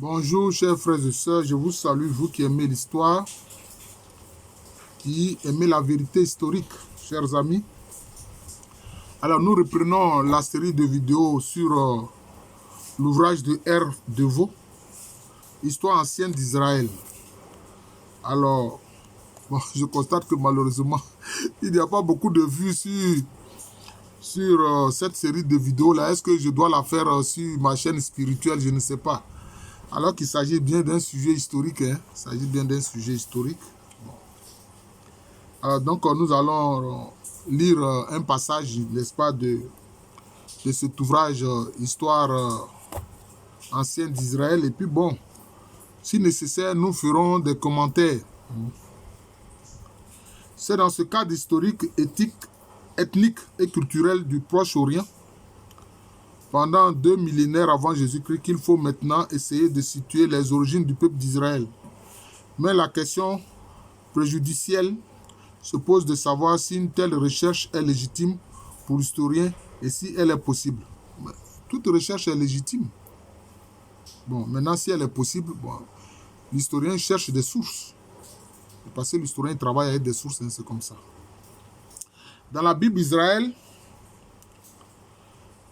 Bonjour chers frères et sœurs, je vous salue, vous qui aimez l'histoire, qui aimez la vérité historique, chers amis. Alors nous reprenons la série de vidéos sur l'ouvrage de R. Deveau, Histoire ancienne d'Israël. Alors, bon, je constate que malheureusement, il n'y a pas beaucoup de vues sur cette série de vidéos-là. Est-ce que je dois la faire sur ma chaîne spirituelle? Je ne sais pas. Alors qu'il s'agit bien d'un sujet historique. Il s'agit bien d'un sujet historique. Bon. Alors, donc, nous allons lire un passage, n'est-ce pas, de cet ouvrage Histoire ancienne d'Israël. Et puis, bon, si nécessaire, nous ferons des commentaires. C'est dans ce cadre historique, éthique, ethnique et culturel du Proche-Orient, pendant 2 millénaires avant Jésus-Christ, qu'il faut maintenant essayer de situer les origines du peuple d'Israël. Mais la question préjudicielle se pose de savoir si une telle recherche est légitime pour l'historien et si elle est possible. Mais toute recherche est légitime. Bon, maintenant, si elle est possible, bon, l'historien cherche des sources. Parce que l'historien travaille avec des sources, c'est comme ça. Dans la Bible, Israël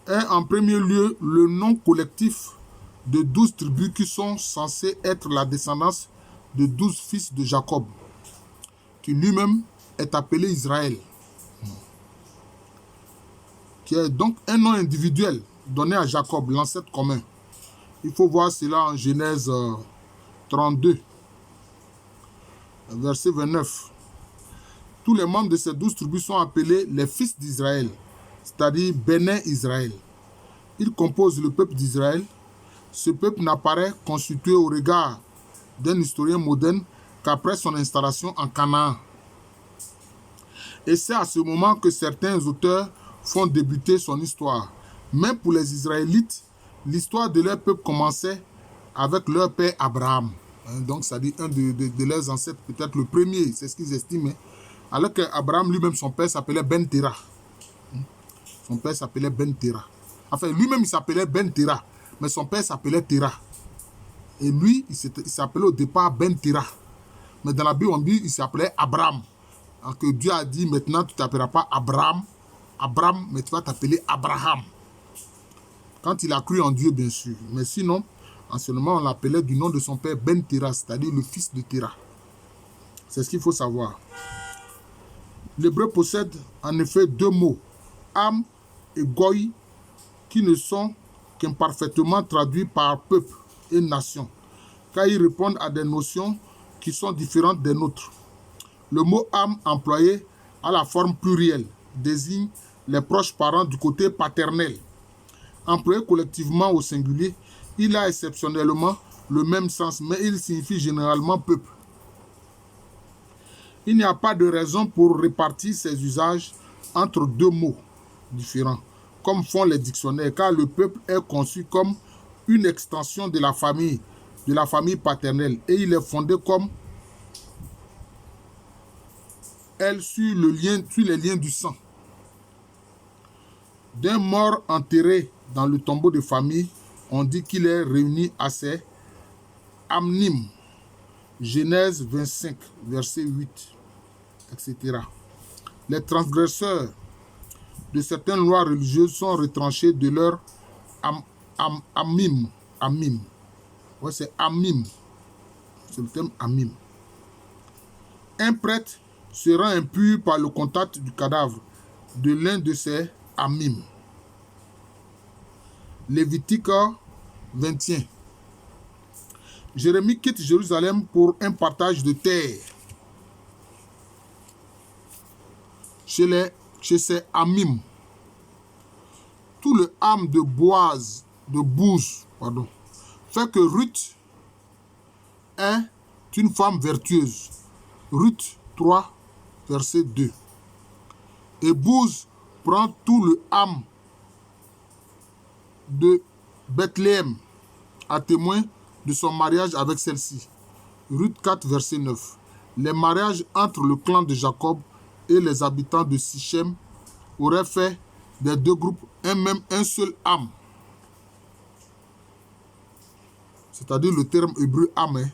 est en premier lieu le nom collectif de 12 tribus qui sont censées être la descendance de 12 fils de Jacob, qui lui-même est appelé Israël, qui est donc un nom individuel donné à Jacob, l'ancêtre commun. Il faut voir cela en Genèse 32, verset 29. Tous les membres de ces 12 tribus sont appelés les fils d'Israël, c'est-à-dire Bénin Israël. Ils composent le peuple d'Israël. Ce peuple n'apparaît constitué au regard d'un historien moderne qu'après son installation en Canaan. Et c'est à ce moment que certains auteurs font débuter son histoire. Même pour les Israélites, l'histoire de leur peuple commençait avec leur père Abraham. Donc, ça dit un de leurs ancêtres, peut-être le premier, c'est ce qu'ils estiment. Alors qu'Abraham lui-même, son père s'appelait Ben Terah. Son père s'appelait Ben Terah. Enfin, lui-même, il s'appelait Ben Terah, mais son père s'appelait Terah. Et lui, il s'appelait au départ Ben Terah. Mais dans la Bible, on dit il s'appelait Abraham. Alors que Dieu a dit, maintenant, tu ne t'appelleras pas Abraham, mais tu vas t'appeler Abraham. Quand il a cru en Dieu, bien sûr. Mais sinon, anciennement, on l'appelait du nom de son père Ben Terah, c'est-à-dire le fils de Terah. C'est ce qu'il faut savoir. L'hébreu possède en effet deux mots, Am et Goy, qui ne sont qu'imparfaitement traduits par peuple et nation, car ils répondent à des notions qui sont différentes des nôtres. Le mot Am employé à la forme plurielle désigne les proches parents du côté paternel. Employé collectivement au singulier, il a exceptionnellement le même sens, mais il signifie généralement peuple. Il n'y a pas de raison pour répartir ces usages entre deux mots différents, comme font les dictionnaires, car le peuple est conçu comme une extension de la famille paternelle, et il est fondé comme elle sur les liens du sang. D'un mort enterré dans le tombeau de famille, on dit qu'il est réuni à ses amnim. Genèse 25, verset 8, etc. Les transgresseurs de certaines lois religieuses sont retranchés de leur amim. Ouais, c'est amim. C'est le terme amim. Un prêtre sera impur par le contact du cadavre de l'un de ses amim. Lévitique 21. Jérémie quitte Jérusalem pour un partage de terre chez ses amim. Tout le ham de Bouz, fait que Ruth est une femme vertueuse. Ruth 3, verset 2. Et Bouz prend tout le ham de Bethléem à témoin de son mariage avec celle-ci. Ruth 4, verset 9. Les mariages entre le clan de Jacob et les habitants de Sichem auraient fait des deux groupes un seul âme. c'est-à-dire le terme hébreu Am,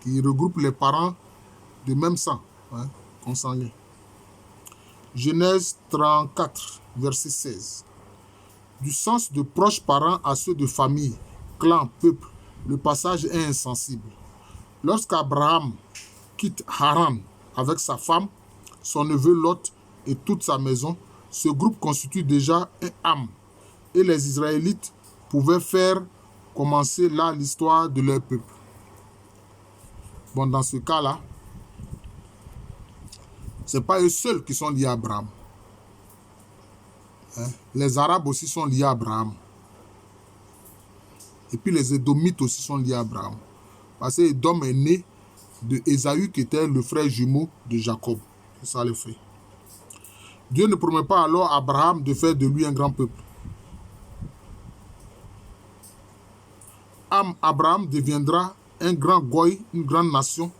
qui regroupe les parents de même sang, consanguin. Genèse 34, verset 16. Du sens de proches parents à ceux de famille, clan, peuple, le passage est insensible. Lorsqu'Abraham quitte Haran avec sa femme, son neveu Lot et toute sa maison, ce groupe constitue déjà un Am, et les Israélites pouvaient faire commencer là l'histoire de leur peuple. Bon, dans ce cas-là, ce n'est pas eux seuls qui sont liés à Abraham. Les Arabes aussi sont liés à Abraham. Et puis les Édomites aussi sont liés à Abraham. Parce que Édom est né de Ésaü qui était le frère jumeau de Jacob. C'est ça le fait. Dieu ne promet pas alors à Abraham de faire de lui un grand peuple. Abraham deviendra un grand goy, une grande nation.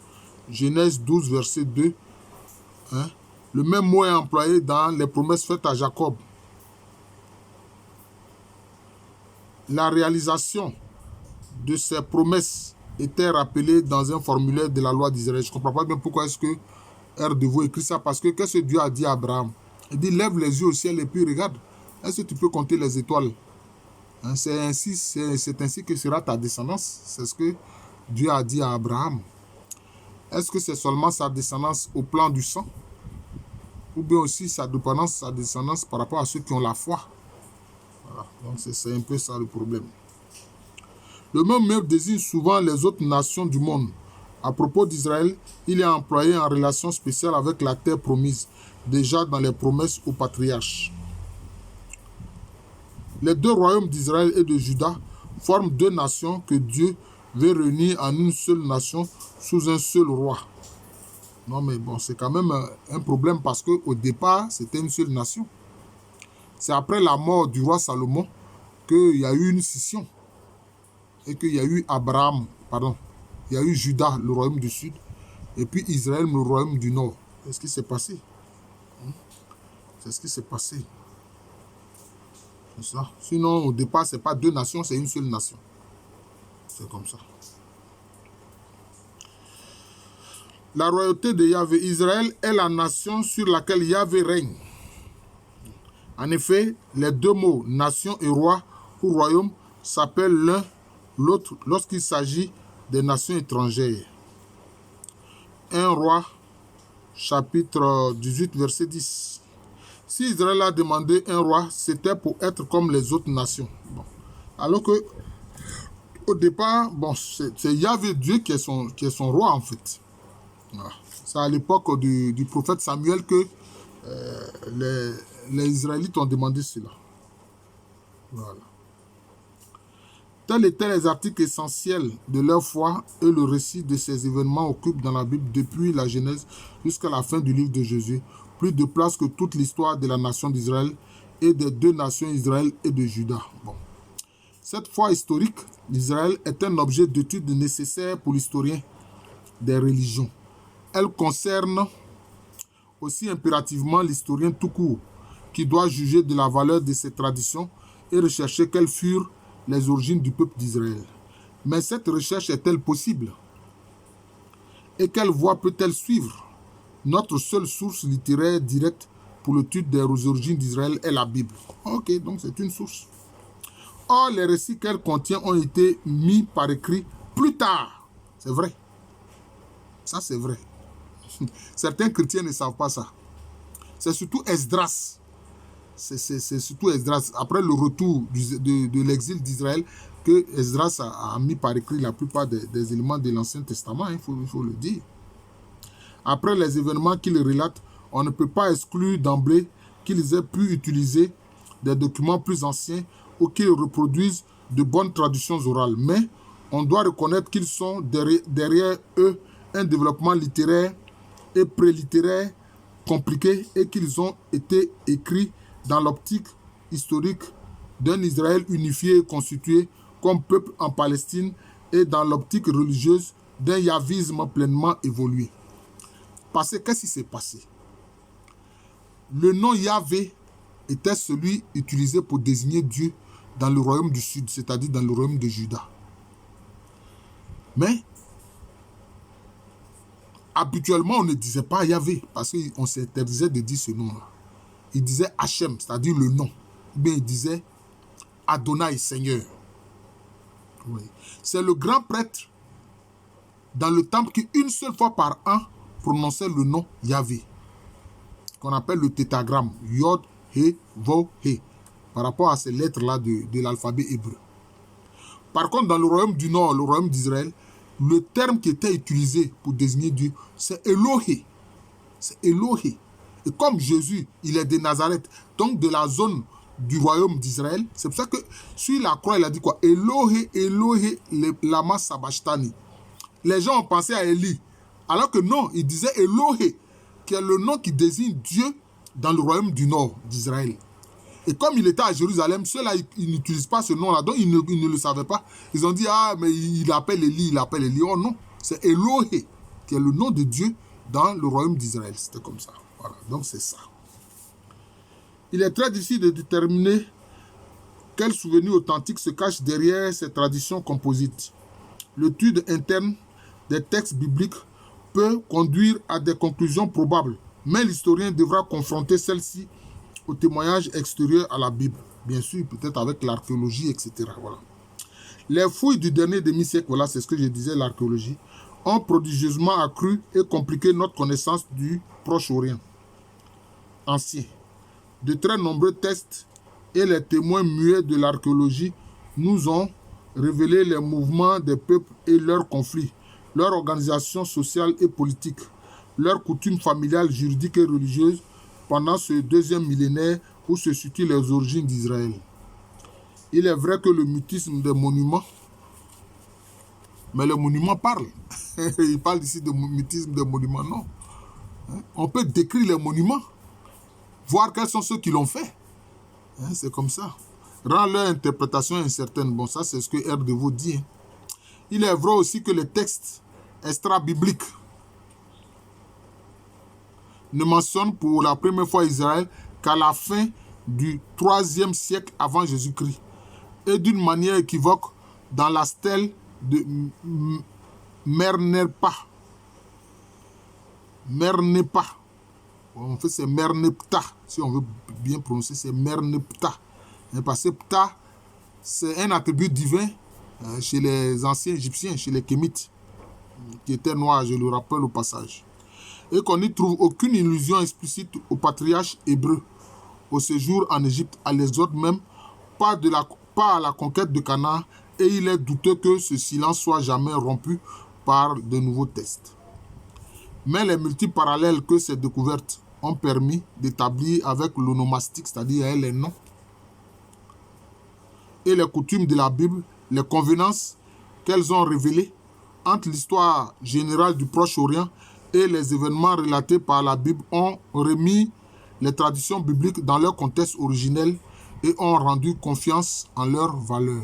Genèse 12, verset 2. Le même mot est employé dans les promesses faites à Jacob. La réalisation de ces promesses était rappelée dans un formulaire de la loi d'Israël. Je ne comprends pas bien pourquoi est-ce que R. de vous écrit ça, parce que qu'est-ce que Dieu a dit à Abraham? Il dit, lève les yeux au ciel et puis regarde. Est-ce que tu peux compter les étoiles? C'est ainsi que sera ta descendance. C'est ce que Dieu a dit à Abraham. Est-ce que c'est seulement sa descendance au plan du sang? Ou bien aussi sa descendance par rapport à ceux qui ont la foi? Voilà. Donc c'est un peu ça le problème. Le même mot désigne souvent les autres nations du monde. À propos d'Israël, il est employé en relation spéciale avec la terre promise, déjà dans les promesses aux patriarches. Les deux royaumes d'Israël et de Juda forment deux nations que Dieu veut réunir en une seule nation sous un seul roi. Non mais bon, c'est quand même un problème parce qu'au départ, c'était une seule nation. C'est après la mort du roi Salomon qu'il y a eu une scission. Et qu'il y a eu il y a eu Juda, le royaume du sud, et puis Israël, le royaume du nord. C'est ce qui s'est passé. C'est ce qui s'est passé. C'est ça. Sinon, au départ, ce n'est pas deux nations, c'est une seule nation. C'est comme ça. La royauté de Yahvé, Israël est la nation sur laquelle Yahvé règne. En effet, les deux mots, nation et roi ou royaume, s'appellent l'un l'autre lorsqu'il s'agit des nations étrangères. 1 Roi, chapitre 18, verset 10. Si Israël a demandé un roi, c'était pour être comme les autres nations. Bon. Alors que, au départ, bon, c'est Yahvé Dieu qui est son roi en fait. Voilà. C'est à l'époque du prophète Samuel que les Israélites ont demandé cela. Voilà. Tels étaient les articles essentiels de leur foi et le récit de ces événements occupe dans la Bible depuis la Genèse jusqu'à la fin du livre de Josué, plus de place que toute l'histoire de la nation d'Israël et des deux nations Israël et de Juda. Bon. Cette foi historique d'Israël est un objet d'étude nécessaire pour l'historien des religions. Elle concerne aussi impérativement l'historien tout court, qui doit juger de la valeur de ces traditions et rechercher quelles furent les origines du peuple d'Israël. Mais cette recherche est-elle possible? Et quelle voie peut-elle suivre? Notre seule source littéraire directe pour l'étude des origines d'Israël est la Bible. Ok, donc c'est une source. Or, les récits qu'elle contient ont été mis par écrit plus tard. C'est vrai. Ça, c'est vrai. Certains chrétiens ne savent pas ça. C'est surtout Esdras. C'est surtout Esdras, après le retour de l'exil d'Israël, que Esdras a mis par écrit la plupart des éléments de l'Ancien Testament, il faut le dire. Après les événements qu'il relate, on ne peut pas exclure d'emblée qu'ils aient pu utiliser des documents plus anciens ou qu'ils reproduisent de bonnes traditions orales. Mais on doit reconnaître qu'ils sont derrière eux un développement littéraire et prélittéraire compliqué et qu'ils ont été écrits dans l'optique historique d'un Israël unifié et constitué comme peuple en Palestine et dans l'optique religieuse d'un yavisme pleinement évolué. Parce que qu'est-ce qui s'est passé? Le nom Yahvé était celui utilisé pour désigner Dieu dans le royaume du sud, c'est-à-dire dans le royaume de Juda. Mais habituellement, on ne disait pas Yahvé, parce qu'on s'interdisait de dire ce nom-là. Il disait Hachem, c'est-à-dire le nom. Ou bien il disait Adonai, Seigneur. Oui. C'est le grand prêtre dans le temple qui, une seule fois par an, prononçait le nom Yahvé, qu'on appelle le tétragramme, Yod, He, Vo, He, par rapport à ces lettres-là de l'alphabet hébreu. Par contre, dans le royaume du Nord, le royaume d'Israël, le terme qui était utilisé pour désigner Dieu, c'est Elohé. C'est Elohé. Et comme Jésus, il est de Nazareth, donc de la zone du royaume d'Israël, c'est pour ça que sur la croix, il a dit quoi? Elohé, Elohé, lama sabachthani. Les gens ont pensé à Élie. Alors que non, il disait Elohé, qui est le nom qui désigne Dieu dans le royaume du Nord d'Israël. Et comme il était à Jérusalem, ceux-là, ils n'utilisent pas ce nom-là, donc ils ne le savaient pas. Ils ont dit, ah, mais il appelle Élie, il appelle Élie. Oh non, c'est Elohé, qui est le nom de Dieu dans le royaume d'Israël. C'était comme ça. Voilà, donc c'est ça. Il est très difficile de déterminer quel souvenir authentique se cache derrière ces traditions composites. L'étude interne des textes bibliques peut conduire à des conclusions probables, mais l'historien devra confronter celles-ci au témoignage extérieur à la Bible, bien sûr, peut-être avec l'archéologie, etc. Voilà. Les fouilles du dernier demi-siècle, voilà, c'est ce que je disais, l'archéologie, ont prodigieusement accru et compliqué notre connaissance du Proche-Orient ancien. De très nombreux tests et les témoins muets de l'archéologie nous ont révélé les mouvements des peuples et leurs conflits, leur organisation sociale et politique, leurs coutumes familiales, juridiques et religieuses pendant ce deuxième millénaire où se situent les origines d'Israël. Il est vrai que le mutisme des monuments, mais les monuments parlent. Il parle ici de mutisme des monuments, non. On peut décrire les monuments, voir quels sont ceux qui l'ont fait. C'est comme ça. Rend leur interprétation incertaine. Bon, ça, c'est ce que R. Deveau dit. Il est vrai aussi que les textes extra-bibliques ne mentionnent pour la première fois Israël qu'à la fin du 3e siècle avant Jésus-Christ et d'une manière équivoque dans la stèle de Mernepa. Mernepa. En fait, c'est Merneptah. Si on veut bien prononcer, c'est Merneptah. Parce que Ptah, c'est un attribut divin chez les anciens Égyptiens, chez les Kémites, qui étaient noirs, je le rappelle au passage. Et qu'on n'y trouve aucune illusion explicite au patriarche hébreu, au séjour en Égypte, à l'exode même, pas à la conquête de Canaan, et il est douteux que ce silence soit jamais rompu par de nouveaux tests. Mais les multiples parallèles que ces découvertes ont permis d'établir avec l'onomastique, c'est-à-dire les noms, et les coutumes de la Bible, les convenances qu'elles ont révélées entre l'histoire générale du Proche-Orient et les événements relatés par la Bible ont remis les traditions bibliques dans leur contexte originel et ont rendu confiance en leur valeur.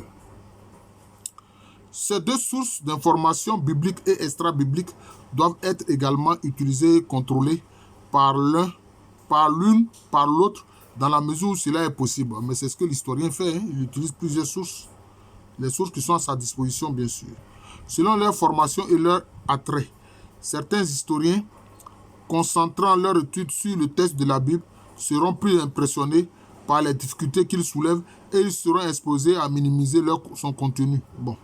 Ces deux sources d'informations bibliques et extra-bibliques doivent être également utilisées et contrôlées par l'une, par l'autre, dans la mesure où cela est possible. Mais c'est ce que l'historien fait. Il utilise plusieurs sources. Les sources qui sont à sa disposition, bien sûr. Selon leur formation et leur attrait, certains historiens, concentrant leur étude sur le texte de la Bible, seront plus impressionnés par les difficultés qu'il soulève et ils seront exposés à minimiser son contenu. Bon.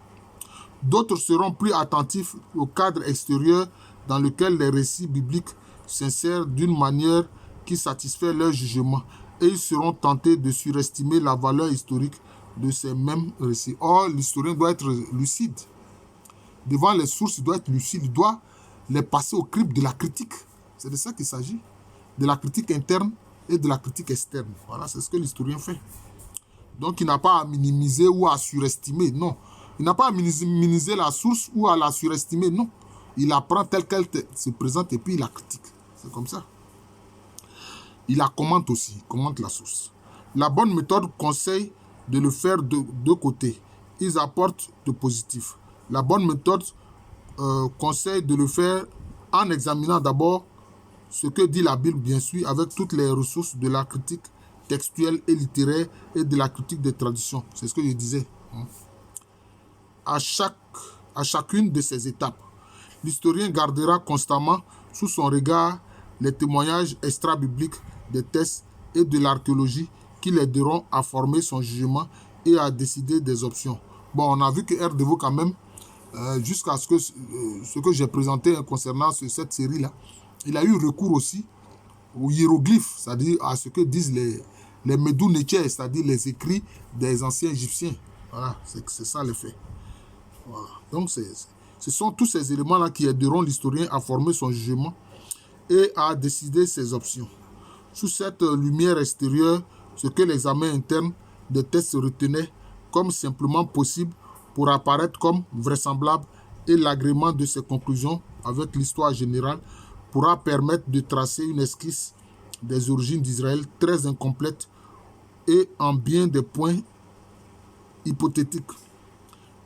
D'autres seront plus attentifs au cadre extérieur dans lequel les récits bibliques s'insèrent d'une manière qui satisfait leur jugement et ils seront tentés de surestimer la valeur historique de ces mêmes récits. Or, l'historien doit être lucide. Devant les sources, il doit être lucide. Il doit les passer au crible de la critique. C'est de ça qu'il s'agit. De la critique interne et de la critique externe. Voilà, c'est ce que l'historien fait. Donc, il n'a pas à minimiser ou à surestimer. Non. Il n'a pas à minimiser la source ou à la surestimer. Non. Il apprend telle qu'elle se présente et puis il la critique. C'est comme ça. Il la commente aussi. Il commente la source. La bonne méthode conseille de le faire de deux côtés. Ils apportent de positif. La bonne méthode conseille de le faire en examinant d'abord ce que dit la Bible, bien sûr, avec toutes les ressources de la critique textuelle et littéraire et de la critique des traditions. C'est ce que je disais. À chaque à chacune de ces étapes. L'historien gardera constamment sous son regard les témoignages extra-bibliques des textes et de l'archéologie qui l'aideront à former son jugement et à décider des options. Bon, on a vu que R. quand même, jusqu'à ce que j'ai présenté concernant cette série-là, il a eu recours aussi aux hiéroglyphes, c'est-à-dire à ce que disent les Médou Nétiers, c'est-à-dire les écrits des anciens Égyptiens. Voilà, c'est ça le fait. Voilà. Donc, ce sont tous ces éléments-là qui aideront l'historien à former son jugement et à décider ses options. Sous cette lumière extérieure, ce que l'examen interne des tests retenait comme simplement possible pour apparaître comme vraisemblable et l'agrément de ses conclusions avec l'histoire générale pourra permettre de tracer une esquisse des origines d'Israël très incomplète et en bien des points hypothétiques.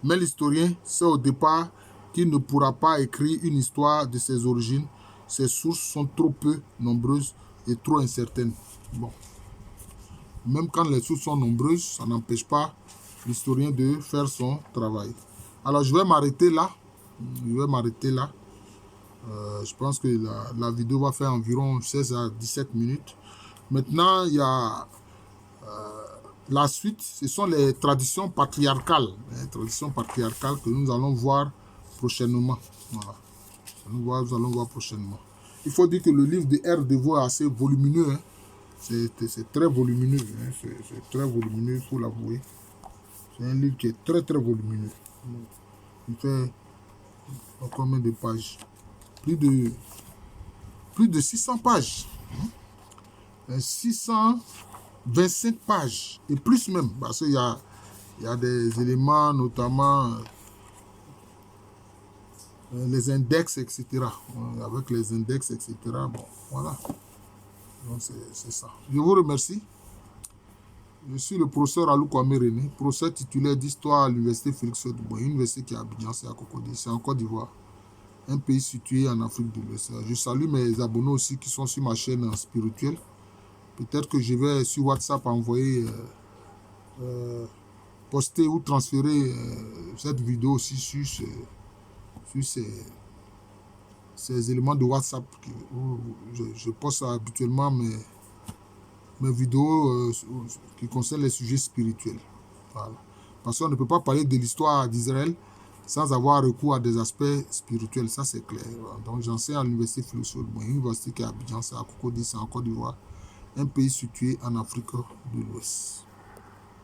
Mais l'historien sait au départ qu'il ne pourra pas écrire une histoire de ses origines. Ses sources sont trop peu nombreuses et trop incertaines. Bon. Même quand les sources sont nombreuses, ça n'empêche pas l'historien de faire son travail. Alors, je vais m'arrêter là. Je pense que la vidéo va faire environ 16 à 17 minutes. Maintenant, il y a la suite. Ce sont les traditions patriarcales. Les traditions patriarcales que nous allons voir prochainement. Voilà. Nous allons voir prochainement. Il faut dire que le livre de R. Deveau est assez volumineux. Hein. C'est très volumineux. Hein. C'est très volumineux, il faut l'avouer. C'est un livre qui est très très volumineux. Il fait combien de pages? Plus de 600 pages. 625 pages. Et plus même. Parce qu'il y a des éléments, notamment les index, etc. Avec les index, etc. Bon, voilà. Donc, c'est ça. Je vous remercie. Je suis le professeur Alou Kwame René, professeur titulaire d'histoire à l'université Félix Houphouët-Boigny, université qui est à Abidjan, c'est à Cocody, c'est en Côte d'Ivoire, un pays situé en Afrique de l'Ouest. Je salue mes abonnés aussi qui sont sur ma chaîne spirituelle. Peut-être que je vais sur WhatsApp envoyer, poster ou transférer cette vidéo aussi sur ces éléments de WhatsApp où je poste habituellement mes vidéos qui concernent les sujets spirituels. Voilà. Parce qu'on ne peut pas parler de l'histoire d'Israël sans avoir recours à des aspects spirituels, ça c'est clair. Voilà. Donc j'enseigne à l'université Félix Houphouët-Boigny, université qui est à Abidjan, c'est à Cocody, c'est en Côte d'Ivoire, un pays situé en Afrique de l'Ouest.